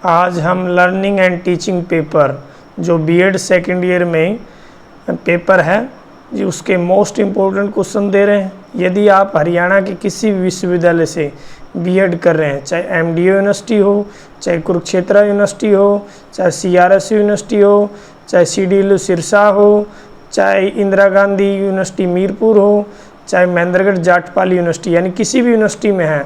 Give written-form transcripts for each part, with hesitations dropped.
आज हम learning and teaching paper जो बीएड सेकेंड ईयर में पेपर है जी उसके मोस्ट इम्पोर्टेंट क्वेश्चन दे रहे हैं। यदि आप हरियाणा के किसी भी विश्वविद्यालय से बीएड कर रहे हैं, चाहे एमडीयू यूनिवर्सिटी हो, चाहे कुरुक्षेत्र यूनिवर्सिटी हो, चाहे सीआरएस यूनिवर्सिटी हो, चाहे सीडीएलयू सिरसा हो, चाहे इंदिरा गांधी यूनिवर्सिटी मीरपुर हो, चाहे महेंद्रगढ़ जाटपाल यूनिवर्सिटी, यानी किसी भी यूनिवर्सिटी में है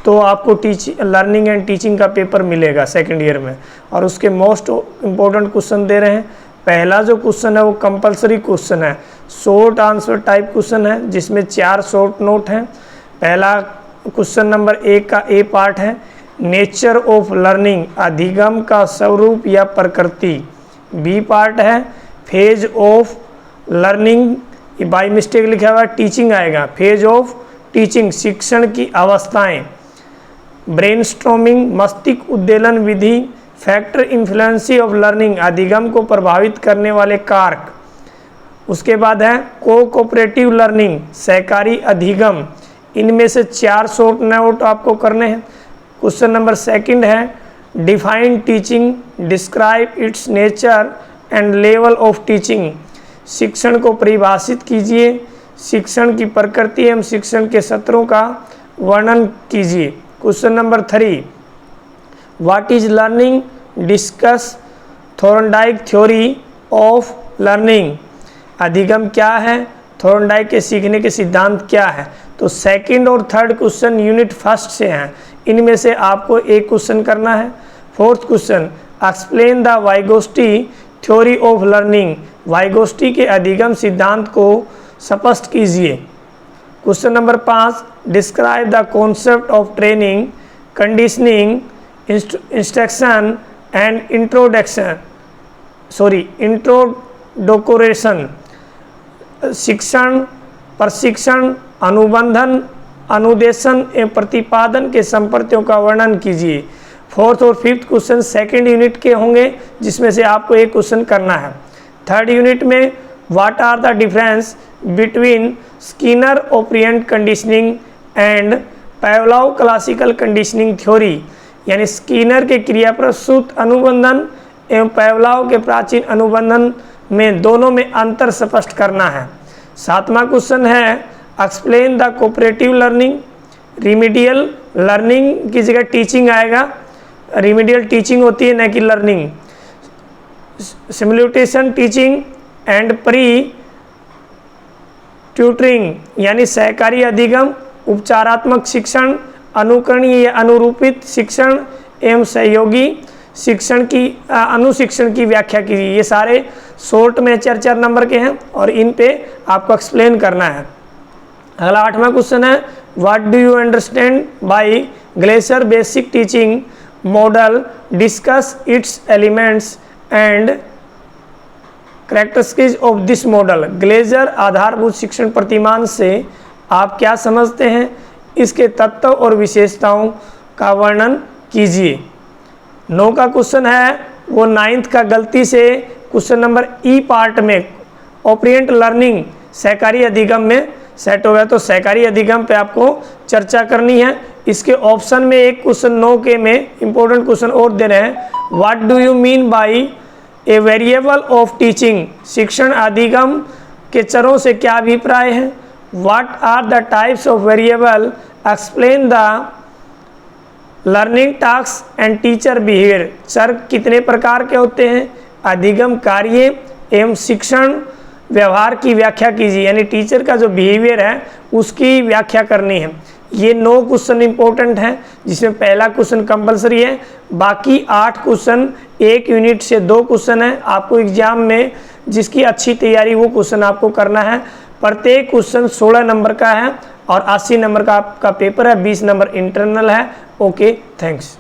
तो आपको लर्निंग एंड टीचिंग का पेपर मिलेगा सेकेंड ईयर में। और उसके मोस्ट इम्पोर्टेंट क्वेश्चन दे रहे हैं। पहला जो क्वेश्चन है वो कंपलसरी क्वेश्चन है, शॉर्ट आंसर टाइप क्वेश्चन है जिसमें 4 शॉर्ट नोट हैं। पहला क्वेश्चन नंबर 1 का ए पार्ट है, नेचर ऑफ लर्निंग, अधिगम का स्वरूप या प्रकृति। बी पार्ट है, phase of learning, by mistake लिखा हुआ टीचिंग आएगा, फेज ऑफ टीचिंग, शिक्षण की अवस्थाएं। ब्रेनस्टॉर्मिंग, मस्तिष्क उद्वेलन विधि, फैक्टर इन्फ्लुएंसी ऑफ लर्निंग, अधिगम को प्रभावित करने वाले कारक। उसके बाद है कोऑपरेटिव लर्निंग, सहकारी अधिगम। इनमें से 4 शॉर्ट नोट आपको करने हैं। क्वेश्चन नंबर 2 है, define teaching, describe it's nature and level of teaching, शिक्षण को परिभाषित कीजिए, शिक्षण की प्रकृति एवं शिक्षण के सत्रों का वर्णन कीजिए। Question number 3, what is learning, discuss Thorndike theory of learning, अधिगम क्या है, थॉर्नडाइक के सीखने के सिद्धांत क्या है। तो सेकंड और थर्ड क्वेश्चन यूनिट 1 से हैं, इनमें से आपको एक क्वेश्चन करना है। 4th question, explain the Vygotsky theory of learning, Vygotsky के अधिगम सिद्धांत को स्पष्ट कीजिए। Question number 5, describe the concept of training, conditioning, instruction and indoctrination, शिक्षण, प्रशिक्षण, अनुबंधन, अनुदेशन एवं प्रतिपादन के संपर्कों का वर्णन कीजिए। 4th और 5th क्वेश्चन सेकेंड यूनिट के होंगे जिसमें से आपको एक क्वेश्चन करना है। 3rd यूनिट में what are the difference between Skinner operant conditioning and Pavlov classical conditioning theory, यानी स्किनर के क्रिया प्रसूत अनुबंधन एवं पावलोव के प्राचीन अनुबंधन में दोनों में अंतर स्पष्ट करना है। 7वां क्वेश्चन है, explain the cooperative learning, remedial learning की जगह टीचिंग आएगा, रिमीडियल टीचिंग होती है न कि learning. Simulation teaching and peer tutoring, यानी सहकारी अधिगम, उपचारात्मक शिक्षण, अनुकरणीय या अनुरूपित शिक्षण एवं सहयोगी शिक्षण की अनुशिक्षण की व्याख्या कीजिए। ये सारे शॉर्ट में 4 नंबर के हैं और इन पे आपको एक्सप्लेन करना है। अगला 8वां क्वेश्चन है, what do you understand by glacier basic teaching model, discuss it's elements and characteristics of this model, glacier आधारभूत शिक्षण प्रतिमान से आप क्या समझते हैं, इसके तत्व और विशेषताओं का वर्णन कीजिए। 9 का क्वेश्चन है वो 9th का गलती से क्वेश्चन नंबर ई पार्ट में ऑपरेंट लर्निंग सहकारी अधिगम में सेट हो गया, तो सहकारी अधिगम पे आपको चर्चा करनी है। इसके ऑप्शन में एक क्वेश्चन 9 के में इंपॉर्टेंट क्वेश्चन और दे रहे हैं, what do you mean by a variable of teaching, शिक्षण अधिगम के चरों से क्या अभिप्राय है। What are the types of variable, explain the learning task and teacher behaviour, चर कितने प्रकार के होते हैं, अधिगम कार्य एवं शिक्षण व्यवहार की व्याख्या कीजिए, यानी टीचर का जो बिहेवियर है उसकी व्याख्या करनी है। ये 9 क्वेश्चन इंपॉर्टेंट हैं जिसमें पहला क्वेश्चन कंपलसरी है, बाकी 8 क्वेश्चन 1 यूनिट से 2 क्वेश्चन है। आपको एग्जाम में जिसकी अच्छी तैयारी वो क्वेश्चन आपको करना है। प्रत्येक क्वेश्चन 16 नंबर का है और 80 नंबर का आपका पेपर है, 20 नंबर इंटरनल है। Okay, thanks.